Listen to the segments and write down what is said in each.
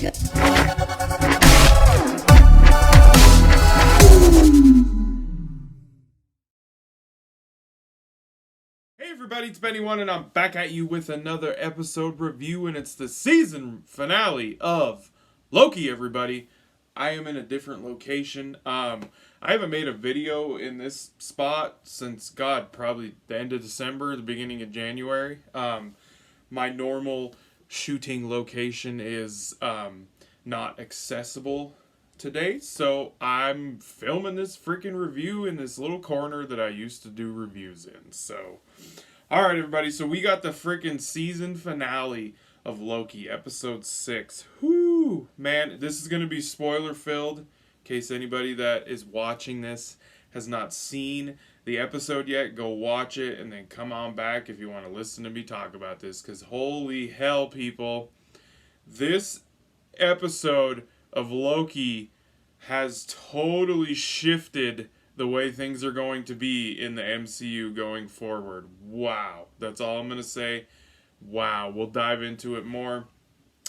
shit. Hey everybody, it's Benny1 and I'm back at you with another episode review, and it's the season finale of Loki, everybody. I am in a different location. I haven't made a video in this spot since, probably the end of December, the beginning of January. My normal shooting location is not accessible today, so I'm filming this freaking review in this little corner that I used to do reviews in. So, alright everybody, so we got the freaking season finale of Loki, episode 6. Whoo! Man, this is going to be spoiler filled, in case anybody that is watching this has not seen the episode yet. Go watch it and then come on back if you want to listen to me talk about this, because holy hell, people, this episode of Loki has totally shifted the way things are going to be in the MCU going forward. Wow. That's all I'm going to say. Wow. We'll dive into it more.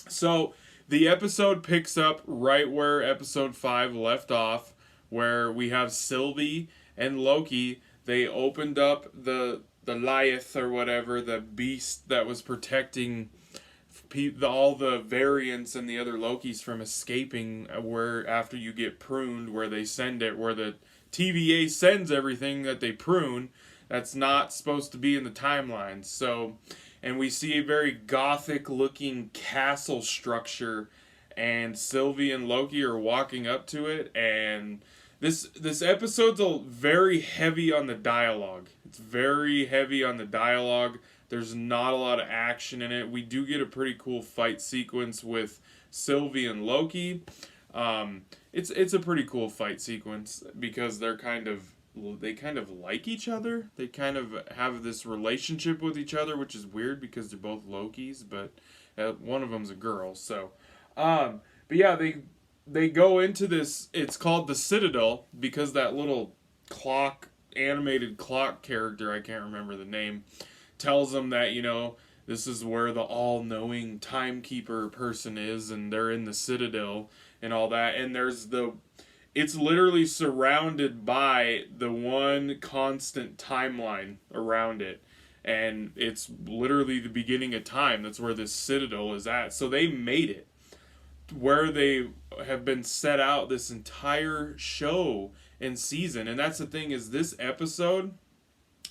So, the episode picks up right where episode 5 left off, where we have Sylvie and Loki. They opened up the Lyeth or whatever, the beast that was protecting all the variants and the other Lokis from escaping, where after you get pruned, where they send it, where the TVA sends everything that they prune that's not supposed to be in the timeline. So, and we see a very gothic looking castle structure, and Sylvie and Loki are walking up to it, and this episode's very heavy on the dialogue. It's very heavy on the dialogue. There's not a lot of action in it. We do get a pretty cool fight sequence with Sylvie and Loki. It's a pretty cool fight sequence because they kind of like each other. They kind of have this relationship with each other, which is weird because they're both Lokis, but one of them's a girl. So, but yeah, they go into this. It's called the Citadel because that little animated clock character, I can't remember the name, tells them that, this is where the all-knowing timekeeper person is, and they're in the Citadel and all that. And it's literally surrounded by the one constant timeline around it. And it's literally the beginning of time. That's where this Citadel is at. So they made it where they have been set out this entire show and season. And that's the thing, is this episode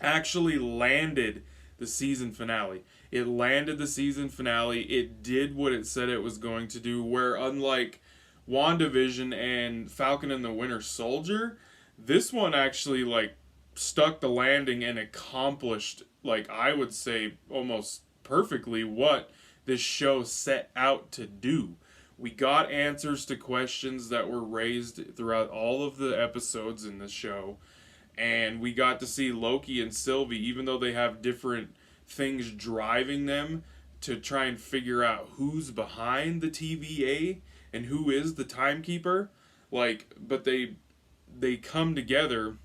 actually landed the season finale. It landed the season finale. It did what it said it was going to do, where unlike WandaVision and Falcon and the Winter Soldier, this one actually stuck the landing and accomplished, I would say almost perfectly, what this show set out to do. We got answers to questions that were raised throughout all of the episodes in the show. And we got to see Loki and Sylvie, even though they have different things driving them to try and figure out who's behind the TVA and who is the timekeeper. But they come together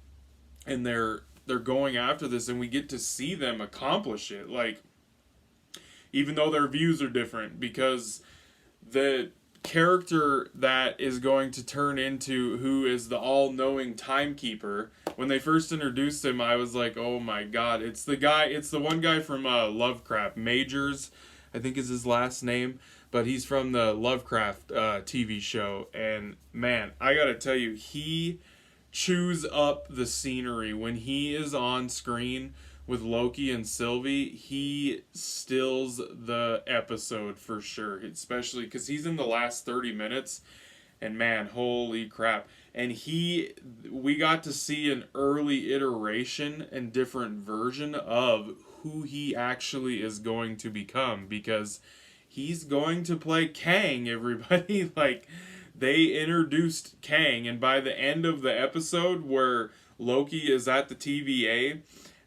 and they're going after this, and we get to see them accomplish it. Even though their views are different, because the character that is going to turn into who is the all-knowing timekeeper, when they first introduced him, I was like, oh my god, it's the one guy from Lovecraft, Majors, I think is his last name, but he's from the Lovecraft TV show, and man, I gotta tell you, he chews up the scenery. When he is on screen with Loki and Sylvie, he stills the episode for sure, especially because he's in the last 30 minutes, and man, holy crap. And we got to see an early iteration and different version of who he actually is going to become, because he's going to play Kang, everybody. They introduced Kang, and by the end of the episode where Loki is at the TVA,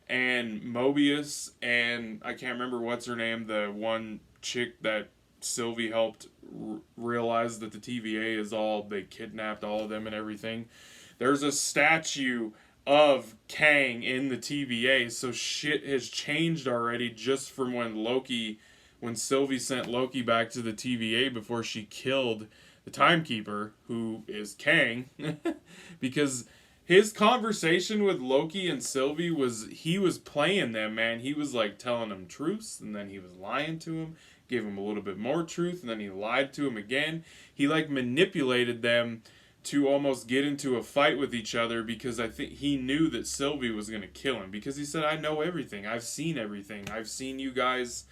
and Mobius, and I can't remember what's her name, the one chick that Sylvie helped realize that the TVA they kidnapped all of them and everything. There's a statue of Kang in the TVA, so shit has changed already just from when Loki when Sylvie sent Loki back to the TVA before she killed the Timekeeper, who is Kang, because his conversation with Loki and Sylvie he was playing them, man. He was like telling them truths, and then he was lying to him, gave him a little bit more truth, and then he lied to him again. He like manipulated them to almost get into a fight with each other, because I think he knew that Sylvie was going to kill him, because he said, I know everything. I've seen everything. I've seen you guys.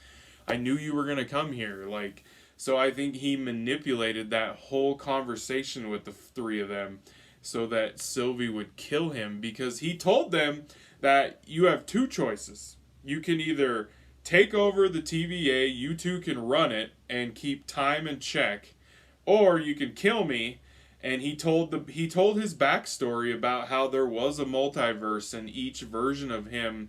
I knew you were going to come here. Like, so I think he manipulated that whole conversation with the three of them so that Sylvie would kill him, because he told them that you have two choices. You can either take over the TVA, you two can run it and keep time in check, or you can kill me. And he told his backstory about how there was a multiverse, and each version of him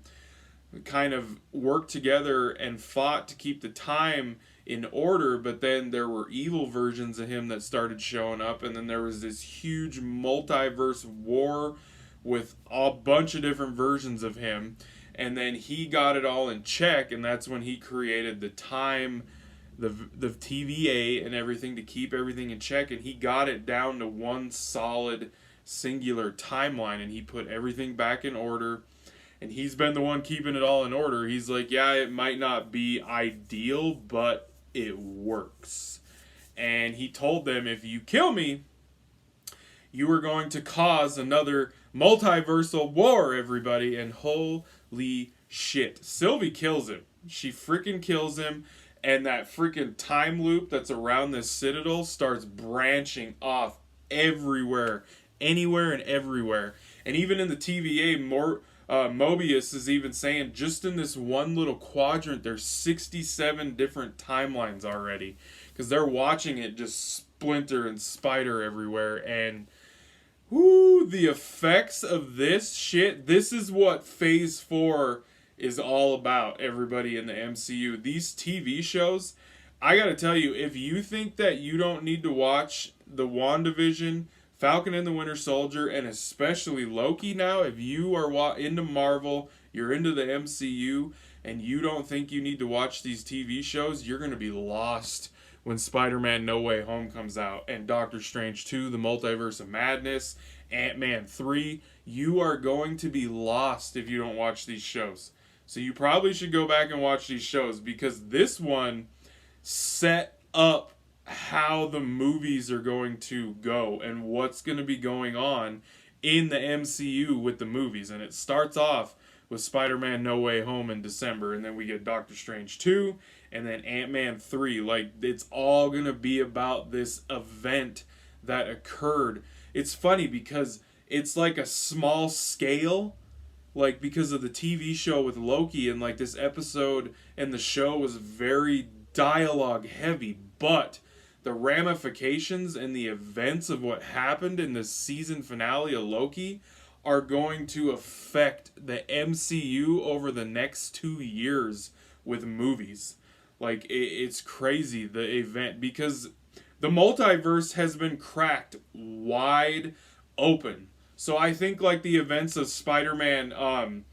kind of worked together and fought to keep the time in order, but then there were evil versions of him that started showing up, and then there was this huge multiverse war with a bunch of different versions of him, and then he got it all in check, and that's when he created the time, the TVA and everything, to keep everything in check, and he got it down to one solid singular timeline, and he put everything back in order, and he's been the one keeping it all in order. He's like, yeah, it might not be ideal, but it works. And he told them, if you kill me, you are going to cause another multiversal war, everybody. And holy shit, Sylvie kills him. She freaking kills him. And that freaking time loop that's around this citadel starts branching off everywhere, anywhere and everywhere. And even in the TVA, Mobius is even saying, just in this one little quadrant, there's 67 different timelines already, because they're watching it just splinter and spider everywhere. And whoo, the effects of this shit, this is what Phase 4 is all about, everybody in the MCU. These TV shows, I gotta tell you, if you think that you don't need to watch the WandaVision, Falcon and the Winter Soldier, and especially Loki now, if you are into Marvel, you're into the MCU, and you don't think you need to watch these TV shows, you're going to be lost when Spider-Man No Way Home comes out, and Doctor Strange 2, The Multiverse of Madness, Ant-Man 3. You are going to be lost if you don't watch these shows. So you probably should go back and watch these shows, because this one set up how the movies are going to go and what's going to be going on in the MCU with the movies. And it starts off with Spider-Man No Way Home in December, and then we get Doctor Strange 2, and then Ant-Man 3. Like, it's all going to be about this event that occurred. It's funny because it's like a small scale, like, because of the TV show with Loki, and like this episode and the show was very dialogue heavy, but the ramifications and the events of what happened in the season finale of Loki are going to affect the MCU over the next 2 years with movies. Like, it's crazy, the event, because the multiverse has been cracked wide open. So I think like the events of Spider-Man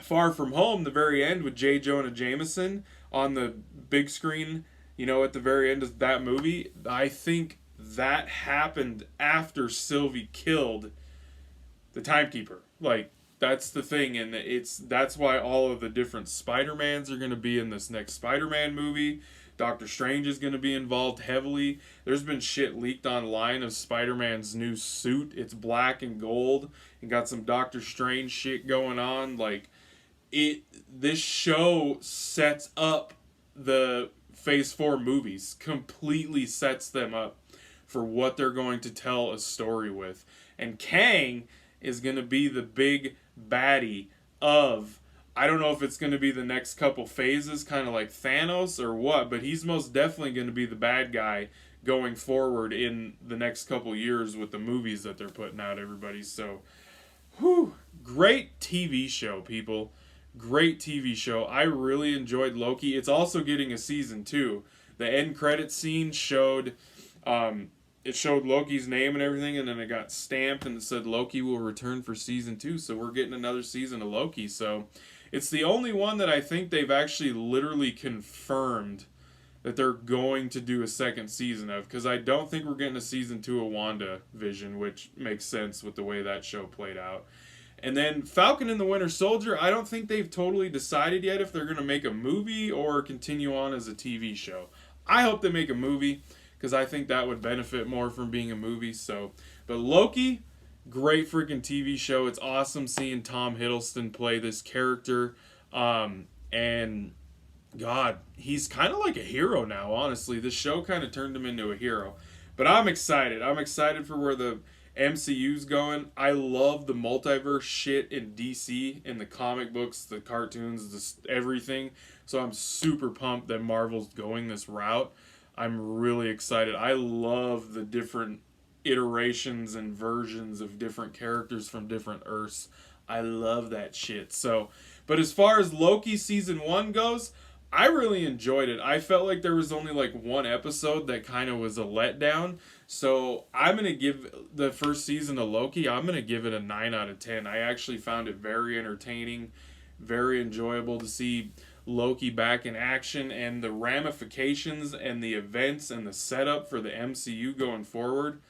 Far From Home, the very end with J. Jonah Jameson on the big screen, you know, at the very end of that movie, I think that happened after Sylvie killed the Timekeeper. Like, that's the thing, and that's why all of the different Spider-Mans are going to be in this next Spider-Man movie. Doctor Strange is going to be involved heavily. There's been shit leaked online of Spider-Man's new suit. It's black and gold and got some Doctor Strange shit going on. Like, this show sets up the Phase 4 movies, completely sets them up for what they're going to tell a story with. And Kang is going to be the big baddie of, I don't know if it's going to be the next couple phases, kind of like Thanos or what, but he's most definitely going to be the bad guy going forward in the next couple years with the movies that they're putting out, everybody. So, whew, great TV show, people. Great TV show. I really enjoyed Loki. It's also getting a season 2. The end credit scene showed it showed Loki's name and everything, and then it got stamped and it said Loki will return for season 2. So we're getting another season of Loki. So It's the only one that I think they've actually literally confirmed that they're going to do a second season of, because I don't think we're getting a season 2 of WandaVision, which makes sense with the way that show played out. And then Falcon and the Winter Soldier, I don't think they've totally decided yet if they're going to make a movie or continue on as a TV show. I hope they make a movie, because I think that would benefit more from being a movie. So, but Loki, great freaking TV show. It's awesome seeing Tom Hiddleston play this character. And God, he's kind of like a hero now, honestly. This show kind of turned him into a hero. But I'm excited. I'm excited for where the MCU's going. I love the multiverse shit in DC, in the comic books, the cartoons, everything. So I'm super pumped that Marvel's going this route. I'm really excited. I love the different iterations and versions of different characters from different Earths. I love that shit. So, but as far as Loki season 1 goes, I really enjoyed it. I felt like there was only like one episode that kind of was a letdown. So I'm going to give the first season of Loki, I'm going to give it a 9 out of 10. I actually found it very entertaining, very enjoyable to see Loki back in action, and the ramifications and the events and the setup for the MCU going forward.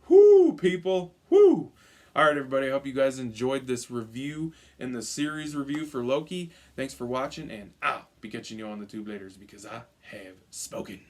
Whoo, people. Whoo. All right, everybody. I hope you guys enjoyed this review and the series review for Loki. Thanks for watching, and I'll be catching you on the tube later because I have spoken.